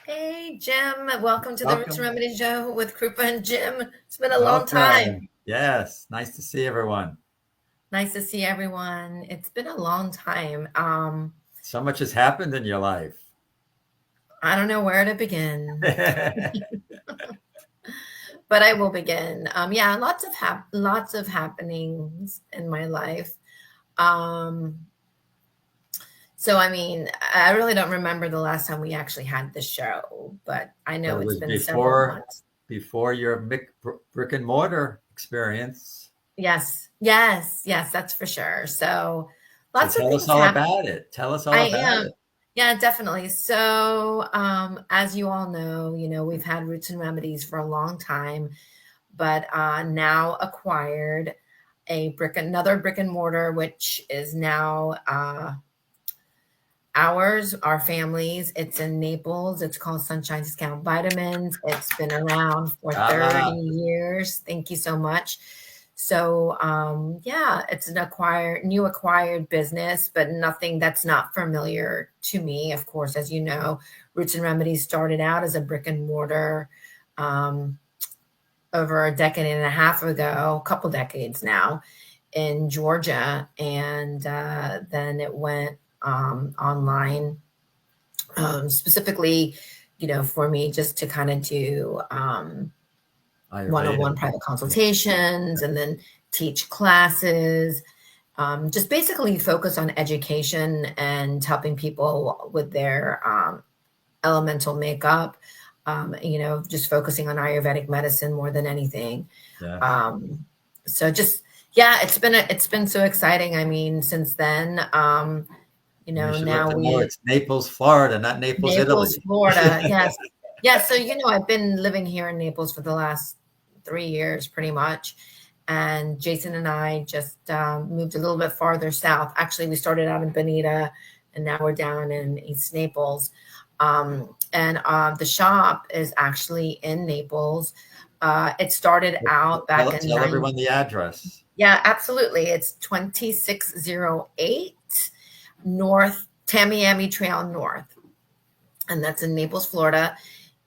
Hey, Jim. Welcome to the Roots and Welcome. Remedies show with Krupa and Jim. It's been a long time. Welcome. Yes, nice to see everyone. Nice to see everyone. It's been a long time. So much has happened in your life. I don't know where to begin, Yeah, but I will begin. Yeah, lots of happenings in my life. Um, so I mean, I really don't remember the last time we actually had the show, but I but know it it's was been several months. before your brick and mortar experience. Yes, that's for sure. So So lots of tell us things all happen. about it. Tell us all I about am. it. Yeah, definitely. So, as you all know, we've had Roots and Remedies for a long time, but now acquired another brick and mortar, which is now ours, our families. It's in Naples. It's called Sunshine Discount Vitamins. It's been around for 30 Ah, years. Thank you so much. So, yeah, it's an new acquired business, but nothing that's not familiar to me. Of course, as you know, Roots and Remedies started out as a brick and mortar um, over a decade and a half ago, a couple decades now, in Georgia, and then it went online, specifically, for me just to kind of do Ayurveda. one-on-one private Yeah. consultations and then teach classes, just basically focus on education and helping people with their elemental makeup, just focusing on Ayurvedic medicine more than anything. Yes. Um, so just, yeah, it's been so exciting. I mean, since then, And you should let now them know we it's Naples, Florida, not Naples, Naples, Italy. Florida. Yes. Yeah. So, I've been living here in Naples for the last 3 years, pretty much. And Jason and I just moved a little bit farther south. Actually, we started out in Bonita and now we're down in East Naples. And the shop is actually in Naples. It started out back in Tell everyone the address. yeah, absolutely. It's 2608 North Tamiami Trail North, and that's in Naples, Florida.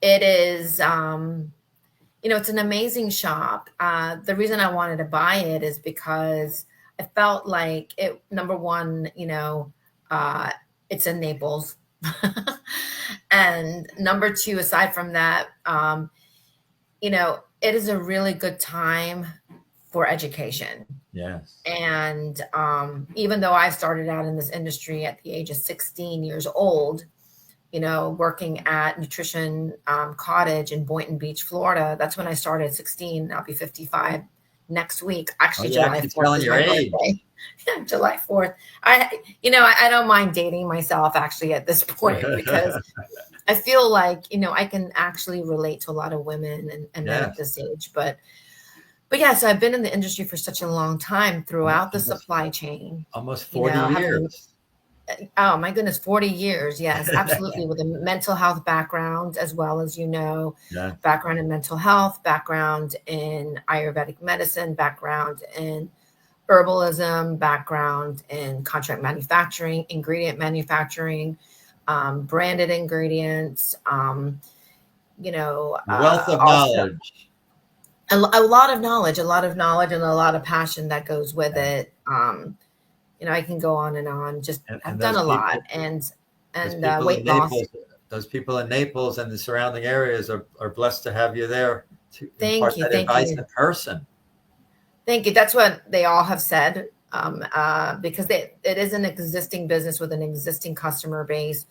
It is, it's an amazing shop. The reason I wanted to buy it is because I felt like it, number one, uh, it's in Naples. And number two, aside from that, it is a really good time for education. Yes. And even though I started out in this industry at the age of 16 years old, working at Nutrition Cottage in Boynton Beach, Florida. That's when I started at 16. I'll be 55 next week. Oh, Actually, you're July actually 4th telling is your my age. birthday. July 4th. I don't mind dating myself actually at this point because I feel like, I can actually relate to a lot of women and men at Yes. this age. But yeah, so I've been in the industry for such a long time throughout the Almost, supply chain, almost 40 having years. oh my goodness, 40 years. Yes, absolutely. With a mental health background, as well as, Yes. background in mental health, background in Ayurvedic medicine, background in herbalism, background in contract manufacturing, ingredient manufacturing, branded ingredients, Wealth of also knowledge. a lot of knowledge, and a lot of passion that goes with Yeah. it. I can go on and on. Just And I've done a lot, and those people in weight loss. Naples and the surrounding areas are blessed to have you there to impart that Thank advice you, in person. thank you. That's what they all have said, because it is an existing business with an existing customer base.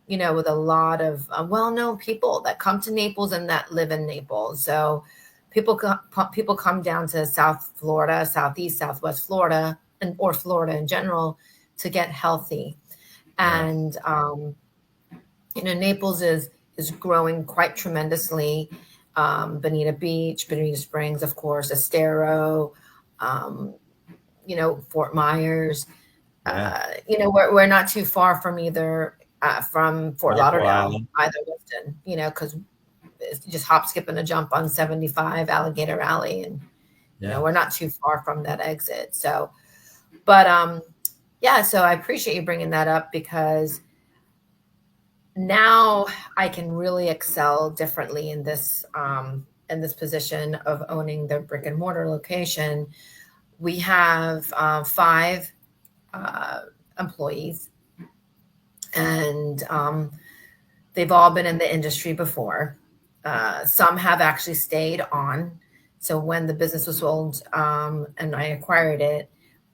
With a lot of well-known people that come to Naples and that live in Naples. So people come down to South Florida, Southeast, Southwest Florida, and or Florida in general to get healthy. Yes. And Naples is growing quite tremendously. Bonita Beach, Bonita Springs, of course, Estero, um, Fort Myers. Yeah. We're not too far from either from Fort Marco Lauderdale, Island. either Weston. Because it's just hop, skip, and a jump on 75 Alligator Alley, and we're Yes. not too far from that exit. So, but yeah, so I appreciate you bringing that up because now I can really excel differently in this position of owning the brick and mortar location. We have five uh, employees, and they've all been in the industry before. Some have actually stayed on. So when the business was sold and I acquired it,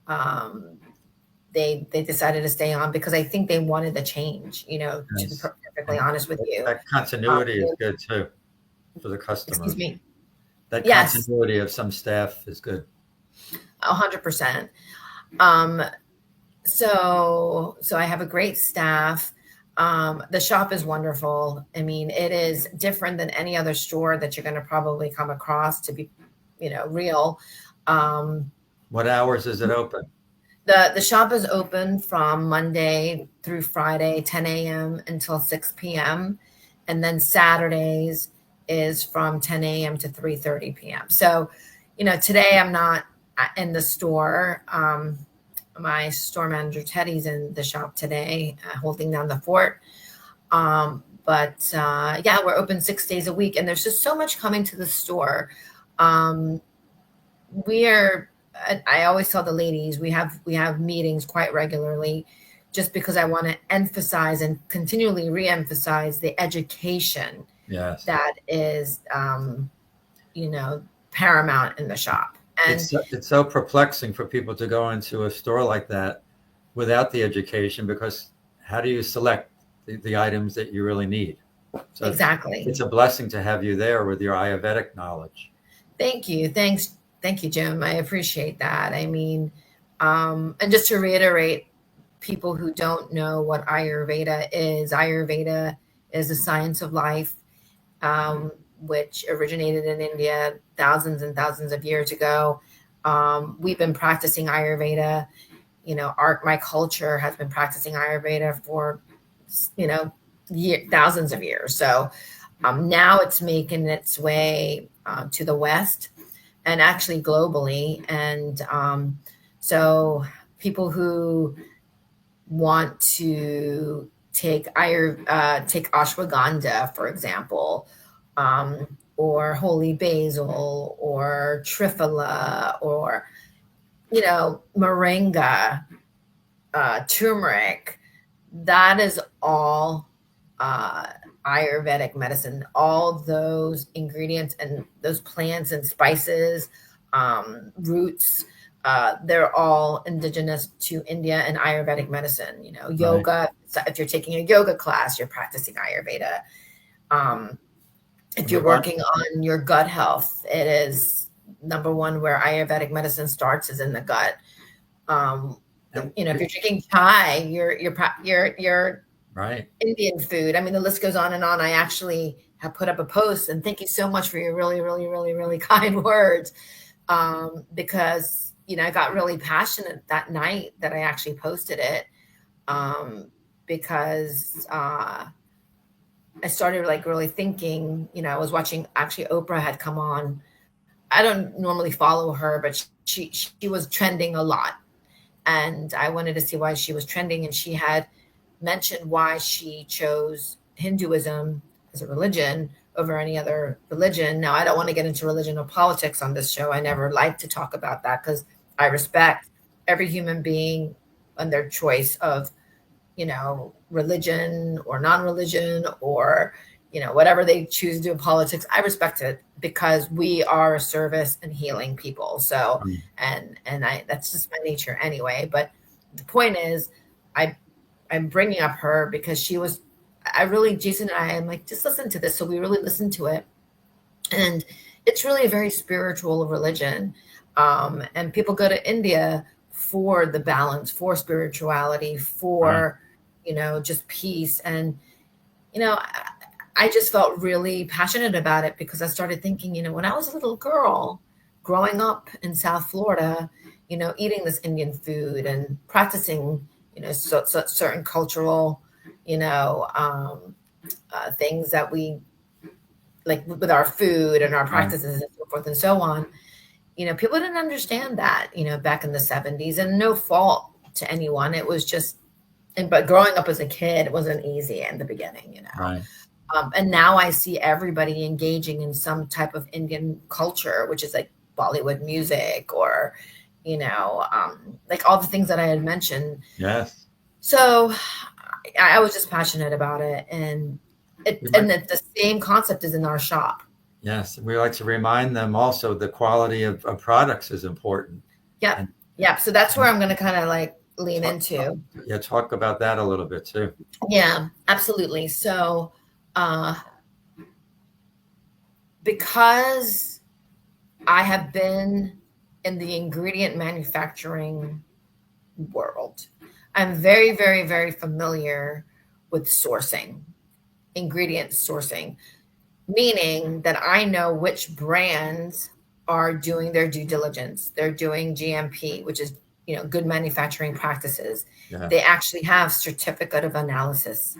um, they decided to stay on because I think they wanted the change. To be Yes. perfectly And honest with you. that continuity is Um, good too for the excuse customers. me. That Yes, continuity of some staff is good. 100%. Um, so I have a great staff. The shop is wonderful. I mean, it is different than any other store that you're going to probably come across, to be, real. Um, What hours is it open? the shop is open from Monday through Friday, 10 a.m. until 6 p.m. And then Saturdays is from 10 a.m. to 3:30 p.m. So, today I'm not in the store. My store manager Teddy's in the shop today, holding down the fort. But yeah, we're open 6 days a week, and there's just so much coming to the store. Um, we are. I always tell the ladies we have meetings quite regularly, just because I want to emphasize and continually re-emphasize the education Yes. that is, paramount in the shop. And It's so perplexing for people to go into a store like that without the education, because how do you select the items that you really need? So exactly. it's a blessing to have you there with your Ayurvedic knowledge. Thank you. Thank you, Jim. I appreciate that. I mean, and just to reiterate, people who don't know what Ayurveda is the science of life, which originated in India thousands and thousands of years ago. We've been practicing Ayurveda. My culture has been practicing Ayurveda for, you know, thousands of years. So now it's making its way to the West and actually globally. And so people who want to take ashwagandha, for example, or holy basil, or triphala, or moringa, turmeric. That is all uh, Ayurvedic medicine. All those ingredients and those plants and spices, roots, they're all indigenous to India and Ayurvedic medicine. Right. Yoga. So if you're taking a yoga class, you're practicing Ayurveda. Um, if We you're want, working on your gut health, it is number one where Ayurvedic medicine starts is in the gut. Um, and, if you're drinking chai, you're right. Indian food. I mean, the list goes on and on. I actually have put up a post, and thank you so much for your really, really, really, really kind words. Because I got really passionate that night that I actually posted it. Because I started like really thinking. I was watching, actually Oprah had come on. I don't normally follow her, but she was trending a lot, and I wanted to see why she was trending, and she had mentioned why she chose Hinduism as a religion over any other religion. Now, I don't want to get into religion or politics on this show. I never like to talk about that because I respect every human being and their choice of, religion or non-religion, or, whatever they choose to do in politics. I respect it because we are a service and healing people. So, Um, and I, that's just my nature anyway. But the point is, I I'm bringing up her because Jason and I'm like, just listen to this. So we really listened to it. And it's really a very spiritual religion. And people go to India for the balance, for spirituality, right. for, just peace. And, I just felt really passionate about it because I started thinking, when I was a little girl growing up in South Florida, eating this Indian food and practicing, certain cultural, you know, um, things that we like with our food and our Right. practices and so forth and so on. People didn't understand that, back in the 70s, and no fault to anyone. It was just And but growing up as a kid wasn't easy in the beginning, you know. Right. And now I see everybody engaging in some type of Indian culture, which is like Bollywood music or, like all the things that I had mentioned. Yes. So I was just passionate about it, and We like, the same concept is in our shop. yes. We like to remind them also the quality of products is important. Yep, And, yep. So that's where and I'm going to kind of like lean talk, into. yeah, talk about that a little bit too. Yeah, absolutely. So, uh, because I have been in the ingredient manufacturing world, I'm very, very, very familiar with sourcing, ingredient sourcing, meaning that I know which brands are doing their due diligence. They're doing GMP, which is, good manufacturing practices. Yeah. They actually have certificate of analysis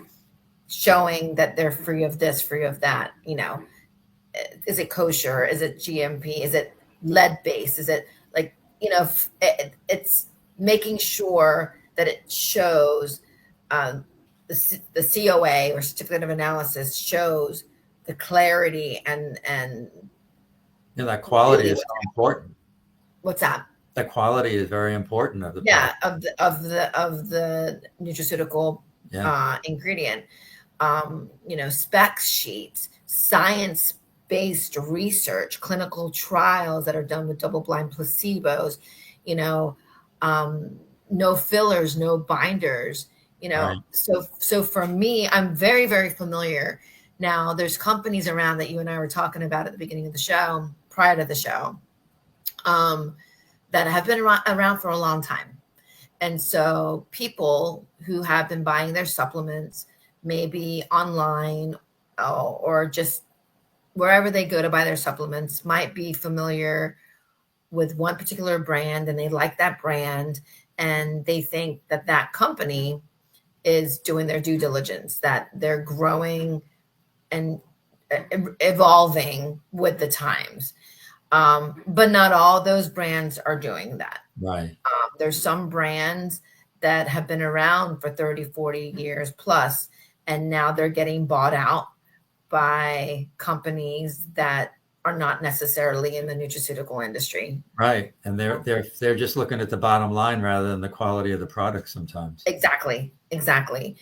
showing that they're free of this, free of that, is it kosher? Is it GMP? Is it lead based? Is it like, it's making sure that it shows the COA or certificate of analysis shows the clarity and Yeah, that quality really is so important. what's that? That quality is very important of the Yeah, product. of the nutraceutical Yeah. ingredient. Specs sheets, science based research, clinical trials that are done with double blind placebos, you know, um, no fillers, no binders, Right. So for me, I'm very, very familiar. Now, there's companies around that you and I were talking about at the beginning of the show, prior to the show, um, that have been around for a long time. And so people who have been buying their supplements, maybe online or just wherever they go to buy their supplements, might be familiar with one particular brand and they like that brand and they think that that company is doing their due diligence, that they're growing and evolving with the times. But not all those brands are doing that. Right. There's some brands that have been around for 30, 40 years plus, and now they're getting bought out by companies that are not necessarily in the nutraceutical industry. Right. And they're just looking at the bottom line rather than the quality of the product sometimes. Exactly, exactly.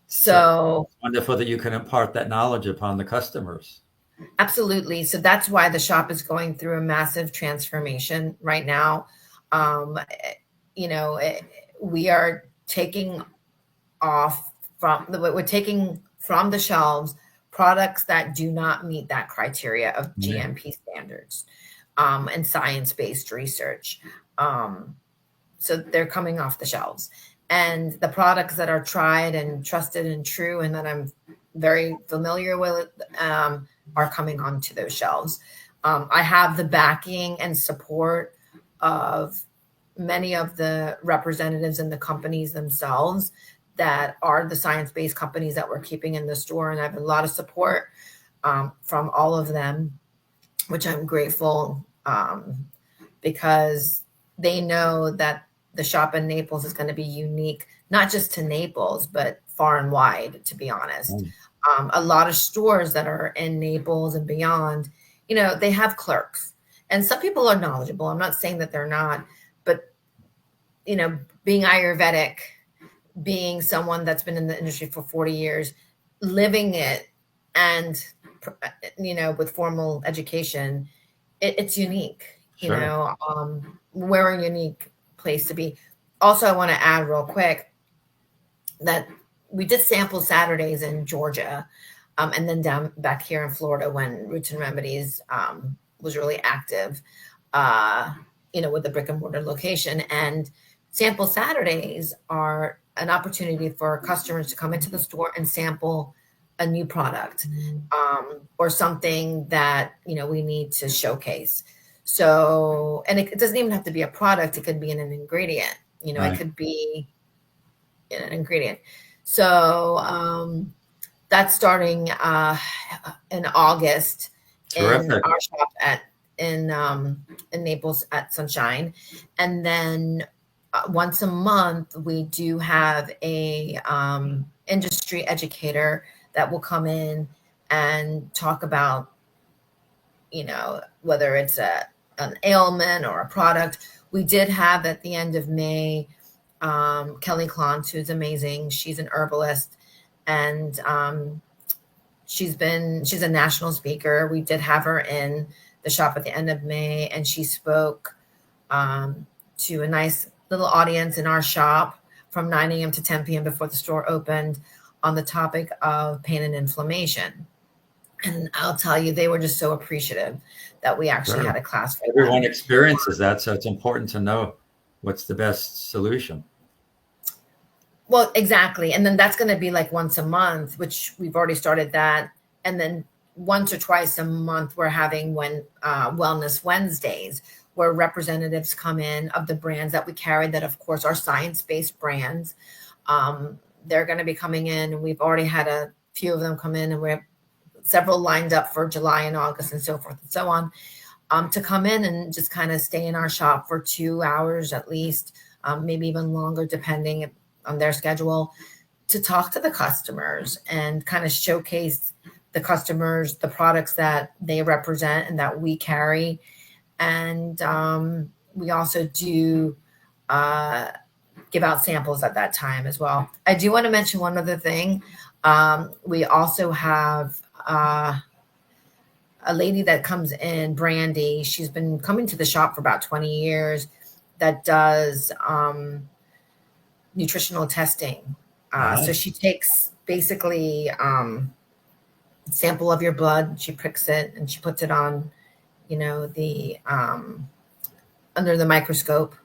So So, it's wonderful that you can impart that knowledge upon the customers. absolutely. So that's why the shop is going through a massive transformation right now. Um, you know, eh, we are taking off we're taking from the shelves products that do not meet that criteria of Right. GMP standards and science-based research. Um, so they're coming off the shelves, and the products that are tried and trusted and true, and that I'm very familiar with, are coming onto those shelves. I have the backing and support of many of the representatives in the companies themselves that are the science-based companies that we're keeping in the store, and I have a lot of support from all of them, which I'm grateful, because they know that the shop in Naples is going to be unique, not just to Naples, but far and wide, to be honest. Right. A lot of stores that are in Naples and beyond, they have clerks. And some people are knowledgeable. I'm not saying that they're not, but, being Ayurvedic, being someone that's been in the industry for 40 years, living it, and, with formal education, it's unique, Sure. we're a unique place to be. Also, I want to add real quick that we did sample Saturdays in Georgia, and then down back here in Florida when Roots and Remedies was really active, with the brick and mortar location. And sample Saturdays are an opportunity for customers to come into the store and sample a new product, or something that we need to showcase. So, and it doesn't even have to be a product; it could be in an ingredient. It Right. could be in an ingredient. So that's starting in August in Terrific. our shop in Naples at Sunshine, and then once a month, we do have a industry educator that will come in and talk about, whether it's an ailment or a product. We did have at the end of May Kelly Klontz, who's amazing. She's an herbalist, and she's a national speaker. We did have her in the shop at the end of May, and she spoke to a nice little audience in our shop from 9 a.m. to 10 p.m. before the store opened on the topic of pain and inflammation. And I'll tell you, they were just so appreciative that we actually Sure. had a class for Everyone them. experiences that, so it's important to know what's the best solution. Well, exactly. And then that's going to be like once a month, which we've already started that. And then once or twice a month, we're having Wellness Wednesdays, where representatives come in of the brands that we carry that, of course, are science-based brands. They're going to be coming in, and we've already had a few of them come in, and we have several lined up for July and August and so forth and so on, to come in and just kind of stay in our shop for 2 hours at least, maybe even longer, depending on their schedule, to talk to the customers and kind of showcase the customers, the products that they represent and that we carry. And we also do give out samples at that time as well. I do want to mention one other thing. We also have a lady that comes in, Brandy. She's been coming to the shop for about 20 years, that does nutritional testing. So she takes basically sample of your blood, she pricks it, and she puts it on, the under the microscope,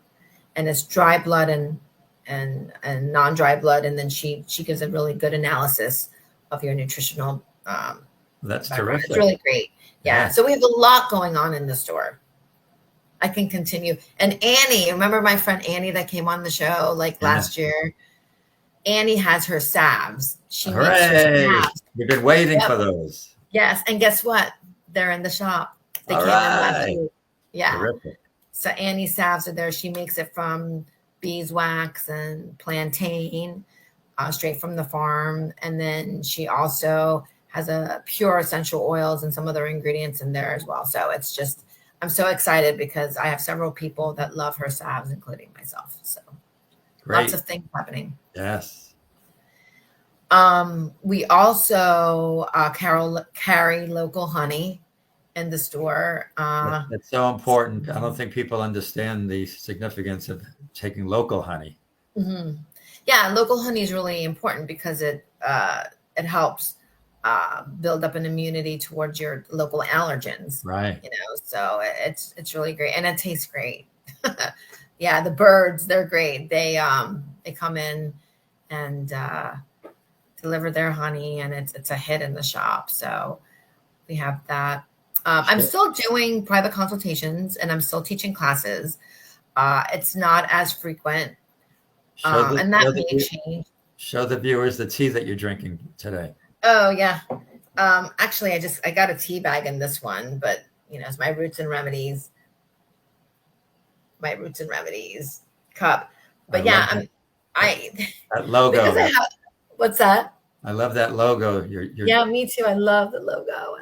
and it's dry blood and non-dry blood, and then she gives a really good analysis of your nutritional That's background. terrific. It's really great. Yeah. So we have a lot going on in the store. I can continue. And Annie, remember my friend Annie that came on the show last year? Annie has her salves. She makes her salves. We've been waiting for those. Yes. And guess what? They're in the shop. They came in last week. Yeah. Terrific. So Annie's salves are there. She makes it from beeswax and plantain, straight from the farm. And then she also has a pure essential oils and some other ingredients in there as well. So it's just, I'm so excited because I have several people that love her salves, including myself. So lots of things happening. Yes. We also carry local honey in the store. That's so important. I don't think people understand the significance of taking local honey. Mm-hmm. Yeah, local honey is really important because it helps build up an immunity towards your local allergens. Right. So it's really great, and it tastes great. Yeah, the birds, they're great. They come in and deliver their honey, and it's a hit in the shop. So we have that. I'm still doing private consultations, and I'm still teaching classes. It's not as frequent, and that may change. Show the viewers the tea that you're drinking today. Oh yeah. Actually, I got a tea bag in this one, but it's my Roots and Remedies cup. But that logo. What's that? I love that logo. Yeah, me too. I love the logo.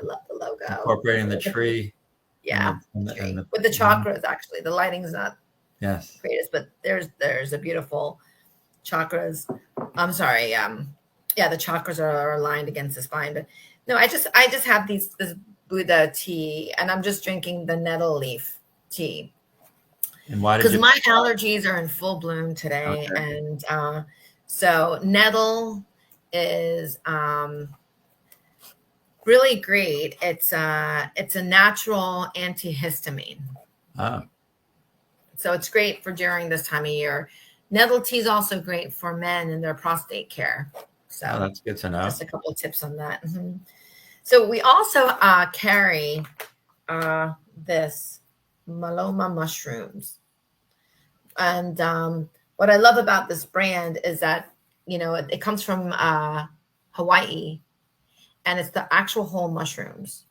Incorporating the tree. Yeah, with the chakras. Actually, the lighting's not the greatest, but there's a beautiful chakras. I'm sorry. Yeah, the chakras are aligned against the spine. But no, I just have this Buddha tea, and I'm just drinking the nettle leaf tea. And why? Because my allergies are in full bloom today, and so nettle is really great. It's a natural antihistamine. So it's great for during this time of year. Nettle tea is also great for men in their prostate care. So that's good to know. Just a couple of tips on that. Mm-hmm. So we also carry this Maloma mushrooms. And what I love about this brand is that, it comes from Hawaii, and it's the actual whole mushrooms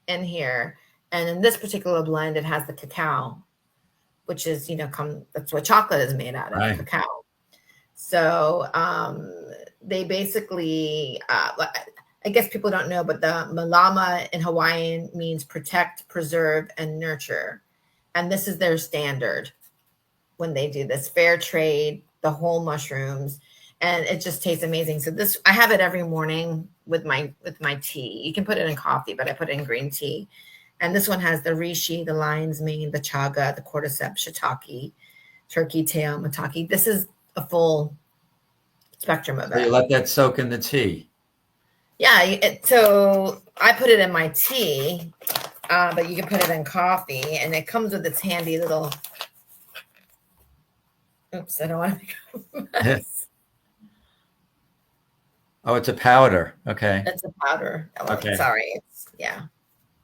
in here. And in this particular blend, it has the cacao, which is, that's what chocolate is made out of, Right. cacao. So they basically, I guess people don't know, but the malama in Hawaiian means protect, preserve, and nurture. And this is their standard when they do this fair trade, the whole mushrooms, and it just tastes amazing. So this, I have it every morning with my tea. You can put it in coffee, but I put it in green tea. And this one has the reishi, the lion's mane, the chaga, the cordyceps, shiitake, turkey tail, maitake. This is a full spectrum of So you it. let that soak in the tea. Yeah, so I put it in my tea, but you can put it in coffee, and it comes with its handy little. Oops, I don't want to make a mess. Oh, it's a powder. Okay. It's a powder. Oh, Okay. sorry.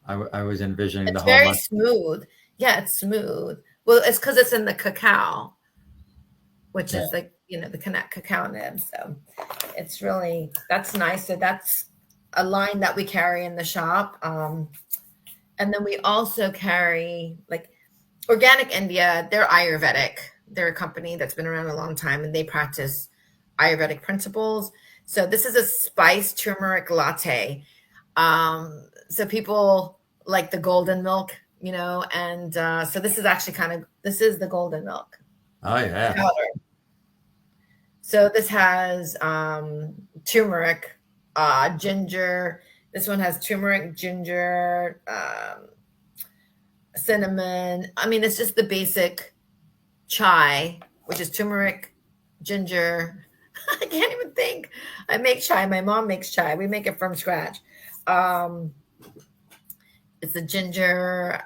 I was envisioning the It's whole very much. smooth. Yeah, it's smooth. Well, it's because it's in the cacao, which Yeah. is like, the cacao nib. So it's really, that's nice. So that's a line that we carry in the shop. And then we also carry like Organic India. They're Ayurvedic. They're a company that's been around a long time, and they practice Ayurvedic principles. So this is a spiced turmeric latte. So people like the golden milk, and so this is actually this is the golden milk Oh yeah. powder. So this has turmeric, ginger. This one has turmeric, ginger, cinnamon. I mean, it's just the basic chai, which is turmeric, ginger. I can't even think. I make chai. My mom makes chai. We make it from scratch. It's the ginger,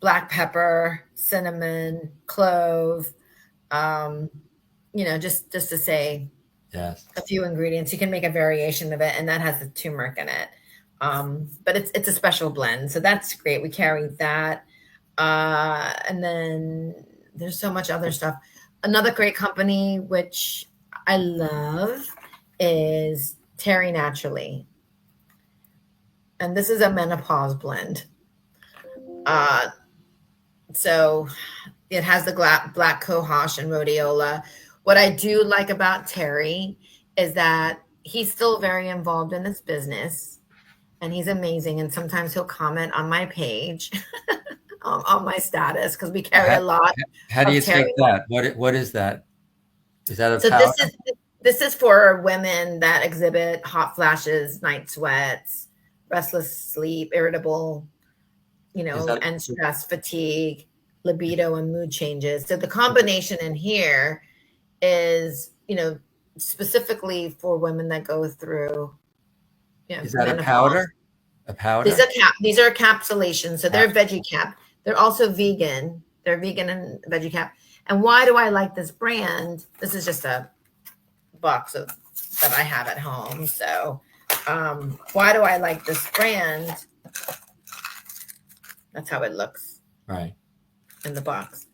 black pepper, cinnamon, clove. Just to say Yes. a few ingredients. You can make a variation of it, and that has the turmeric in it. But it's a special blend, so that's great. We carry that, and then there's so much other stuff. Another great company which I love is Terry Naturally, and this is a menopause blend. So it has the black cohosh and rhodiola. What I do like about Terry is that he's still very involved in this business, and he's amazing. And sometimes he'll comment on my page, on my status, because we carry How, a lot how do of you Terry. take that? What is that? Is that a So powder? this is for women that exhibit hot flashes, night sweats, restless sleep, irritable, Is that and stress, fatigue, libido, and mood changes. So the combination in here is, specifically for women that go through, is that a menopause. powder? A powder? These are encapsulations. So they're veggie cap. They're also vegan. They're vegan and veggie cap. And why do I like this brand? This is just a box that I have at home. So why do I like this brand? That's how it looks Right. in the box.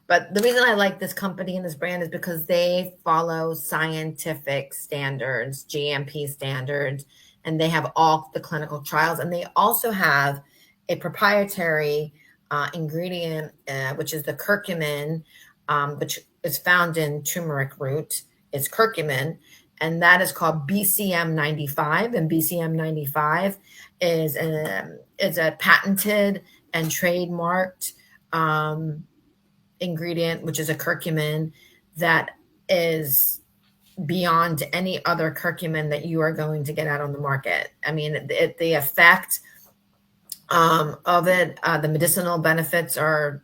But the reason I like this company and this brand is because they follow scientific standards, GMP standards, and they have all the clinical trials. And they also have a proprietary ingredient, which is the curcumin, which is found in turmeric root. It's curcumin, and that is called BCM 95. And BCM 95 is a patented and trademarked ingredient, which is a curcumin that is beyond any other curcumin that you are going to get out on the market. I mean, the effect of it, the medicinal benefits are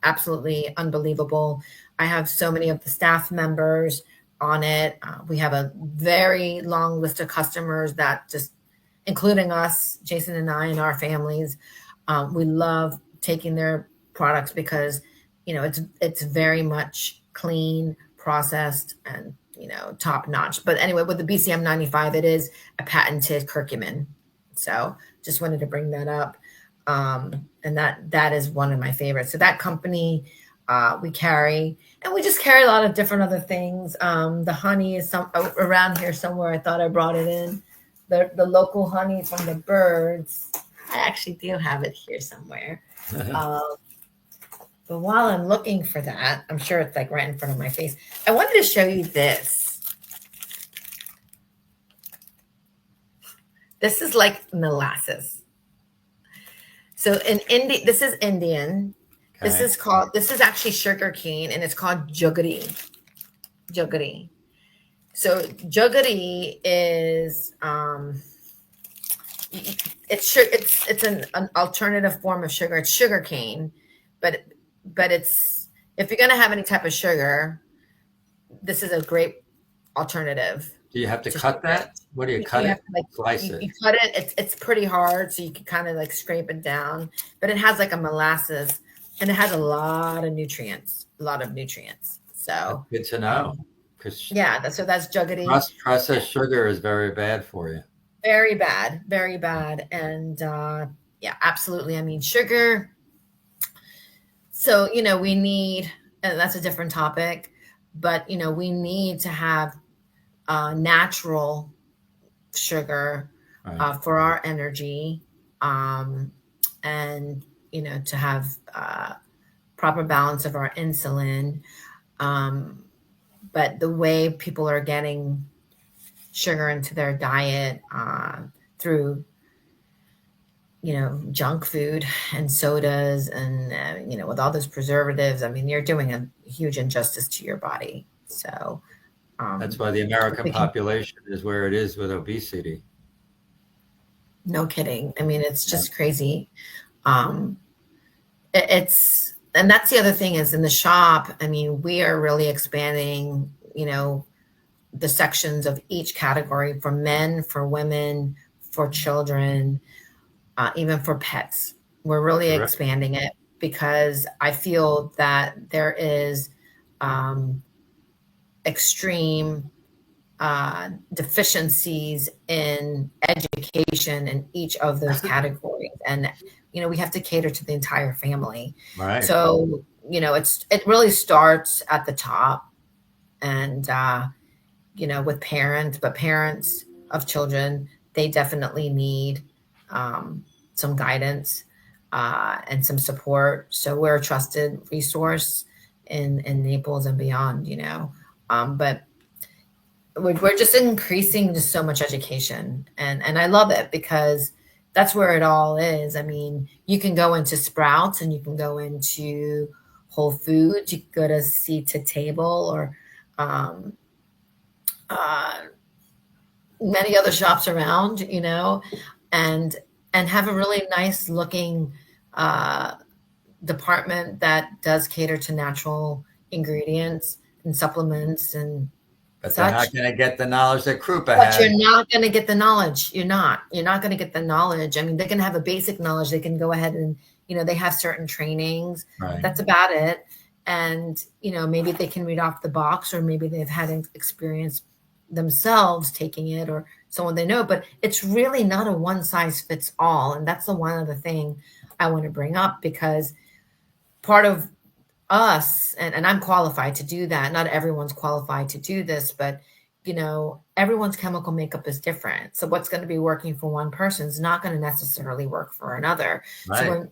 absolutely unbelievable. I have so many of the staff members on it. We have a very long list of customers that just, including us, Jason and I, and our families, we love taking their products because it's very much clean, processed, and top notch. But anyway, with the BCM 95, it is a patented curcumin. So just wanted to bring that up. And that is one of my favorites. So that company we carry, and we just carry a lot of different other things. The honey is around here somewhere. I thought I brought it in. The local honey from the birds. I actually do have it here somewhere. But while I'm looking for that, I'm sure it's like right in front of my face. I wanted to show you this. This is like molasses. So in India, this is Indian. Okay. This is actually sugar cane and it's called jaggery. Jaggery. So jaggery is it's an alternative form of sugar. It's sugar cane, but it's if you're gonna have any type of sugar, this is a great alternative Do you have to to cut sugar. that? What do you cut You have it? to like Slice it. you cut it. It's pretty hard, so you can kind of like scrape it down. But it has like a molasses, and it has a lot of nutrients. A lot of nutrients. That's So, good to know because yeah. So that's juggedy. processed sugar is very bad for you. Very bad. Very bad. And yeah, absolutely. I mean, sugar. So we need, and that's a different topic, but we need to have natural sugar Right. for our energy, and to have proper balance of our insulin. Um, but the way people are getting sugar into their diet through junk food and sodas and with all those preservatives, I mean, you're doing a huge injustice to your body. So That's um, why the American they can, population is where it is with obesity. no kidding. I mean, it's Yeah. just crazy. Um, it's and that's the other thing is in the shop. I mean, we are really expanding. The sections of each category for men, for women, for children, even for pets. We're really Terrific. expanding it because I feel that there is um, extreme deficiencies in education in each of those categories, and we have to cater to the entire family. Right. So it really starts at the top, and with parents, but parents of children, they definitely need um, some guidance and some support. So we're a trusted resource in Naples and beyond, but we're just increasing just so much education, and I love it because that's where it all is. I mean, you can go into Sprouts and you can go into Whole Foods, you can go to Seed to Table or um, uh, many other shops around, and have a really nice looking uh, department that does cater to natural ingredients and supplements and But they're such. not going to get the knowledge that Krupa But has. you're not going to get the knowledge. You're not. You're not going to get the knowledge. I mean, they can have a basic knowledge. They can go ahead and they have certain trainings. Right. That's about it. And maybe they can read off the box, or maybe they've had experience themselves taking it, or someone they know. But it's really not a one size fits all. And that's the one other thing I want to bring up, because part of us, and I'm qualified to do that. Not everyone's qualified to do this, but everyone's chemical makeup is different. So what's going to be working for one person is not going to necessarily work for another. So Right.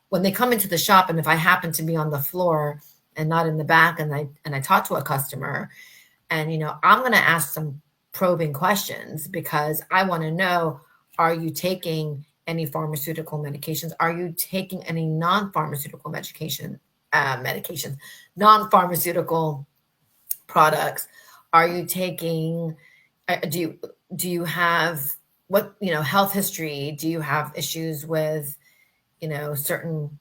when they come into the shop, and if I happen to be on the floor and not in the back, and I talk to a customer, and I'm going to ask some probing questions, because I want to know, are you taking any pharmaceutical medications? Are you taking any non-pharmaceutical medications, non-pharmaceutical products? Are you taking? Do you have what health history? Do you have issues with certain?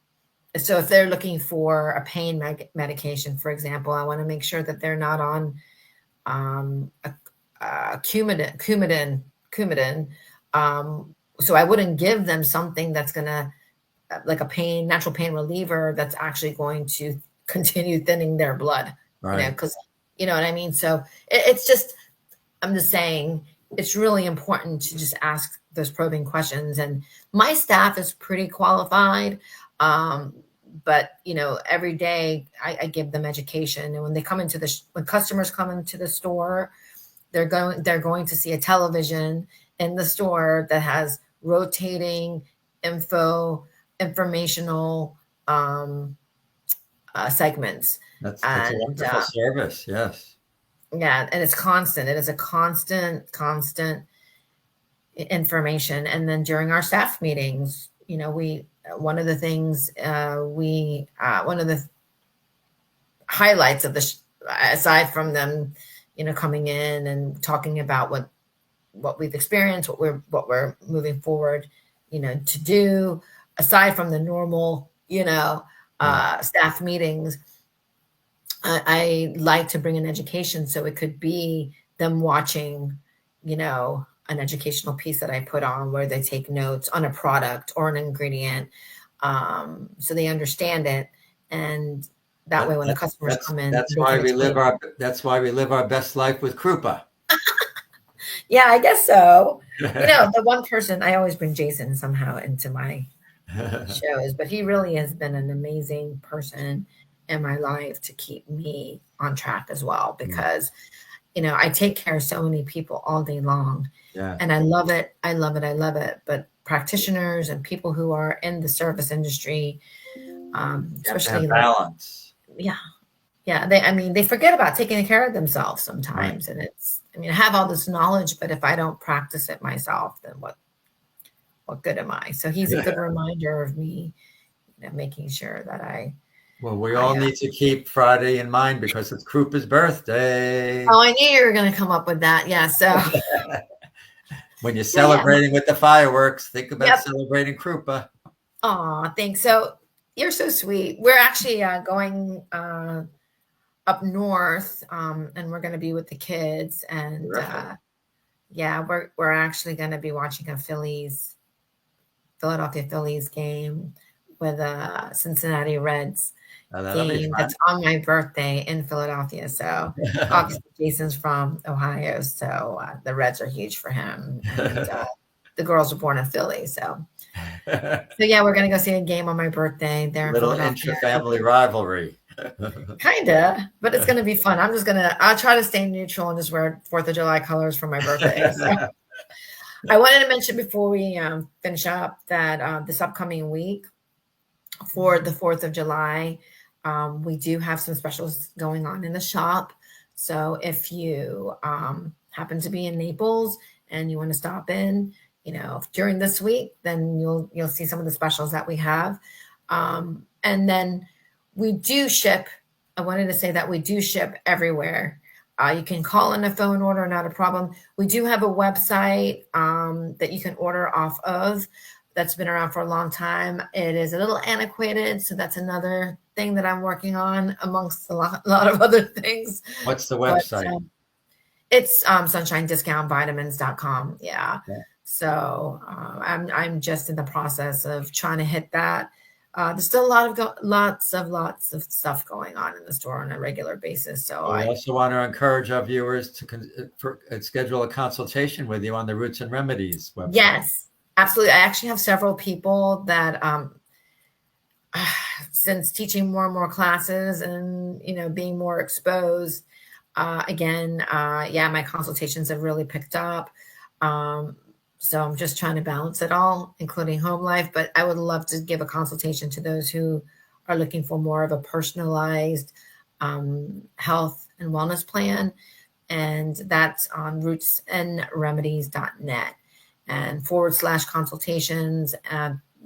So if they're looking for a pain medication, for example, I want to make sure that they're not on Coumadin. So I wouldn't give them something that's gonna like a natural pain reliever that's actually going to continue thinning their blood, Right. because you know what I mean. So it's just, I'm just saying, it's really important to just ask those probing questions. And my staff is pretty qualified, um, but every day I give them education. And when they come when customers come into the store, they're going to see a television in the store that has rotating informational segments. That's a And wonderful service. Yes. yeah, and it's constant. It is a constant information. And then during our staff meetings, we one of the things we one of the highlights of aside from them, coming in and talking about what we've experienced, what we're moving forward, to do, aside from the normal, Yeah. staff meetings. I like to bring an education, so it could be them watching, an educational piece that I put on where they take notes on a product or an ingredient, so they understand it, and that That, way when the that, customers that's come in, that's they why can we live explain. our best life with Krupa. Yeah, I guess so. The one person I always bring Jason somehow into my shows, but he really has been an amazing person in my life to keep me on track as well because I take care of so many people all day long Yeah. and I love it. I love it. I love it. But practitioners and people who are in the service industry, You have to have especially like, balance. yeah, yeah, they forget about taking care of themselves Right. sometimes. And I have all this knowledge, but if I don't practice it myself, then what good am I? So he's a good reminder of me, making sure that Well, we I all need to keep Friday in mind because it's Krupa's birthday. oh, I knew you were going to come up with that. Yeah. So, When you're yeah. celebrating with the fireworks, think about Yep. celebrating Krupa. Aw, thanks. So you're so sweet. We're actually going up north, and we're going to be with the kids. And Terrific. yeah, we're actually going to be watching a Philadelphia Phillies game with a Cincinnati Reds Now, that'll be game fun. that's on my birthday in Philadelphia. So obviously Jason's from Ohio, so the Reds are huge for him, and the girls were born in Philly. So yeah, we're gonna go see a game on my birthday there in Little Philadelphia. intra-family rivalry. Kinda, but it's gonna be fun. I'll try to stay neutral and just wear Fourth of July colors for my birthday. So I wanted to mention before we finish up that this upcoming week for the 4th of July, we do have some specials going on in the shop. So if you happen to be in Naples and you want to stop in, during this week, then you'll see some of the specials that we have. And then we do ship. I wanted to say that we do ship everywhere. You can call in a phone order, not a problem. We do have a website that you can order off of that's been around for a long time. It is a little antiquated, so that's another thing that I'm working on amongst a lot of other things. What's the But website? it's sunshinediscountvitamins.com. Yeah. Yeah. So I'm just in the process of trying to hit that. There's still lots of stuff going on in the store on a regular basis. So We also want to encourage our viewers to schedule a consultation with you on the Roots and Remedies website. yes, absolutely. I actually have several people that since teaching more and more classes and being more exposed, again, yeah, my consultations have really picked up. So I'm just trying to balance it all, including home life. But I would love to give a consultation to those who are looking for more of a personalized health and wellness plan. And that's on rootsandremedies.net and /consultations.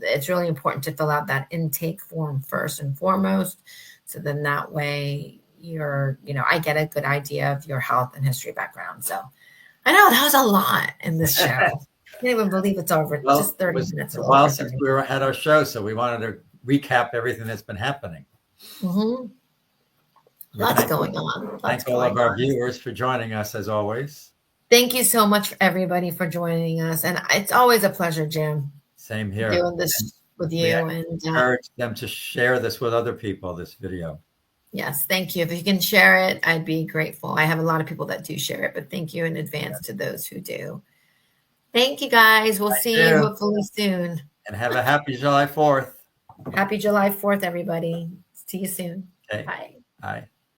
It's really important to fill out that intake form first and foremost. So then that way I get a good idea of your health and history background. So I know that was a lot in this show. I can't even believe it's over. Well, Just it 30 was minutes, a a little while over since 30. we had our show, so we wanted to recap everything that's been happening. Mm-hmm. Lots going on. Thank all of our viewers for joining us as always. Thank you so much for everybody for joining us. And it's always a pleasure, Jim. Same here. Doing this with you. And encourage them to share this with other people, this video. Yes, thank you. If you can share it, I'd be grateful. I have a lot of people that do share it, but thank you in advance to those who do. Thank you, guys. We'll see you hopefully soon. And have a happy July 4th. Happy July 4th, everybody. See you soon. Okay. Bye. Bye.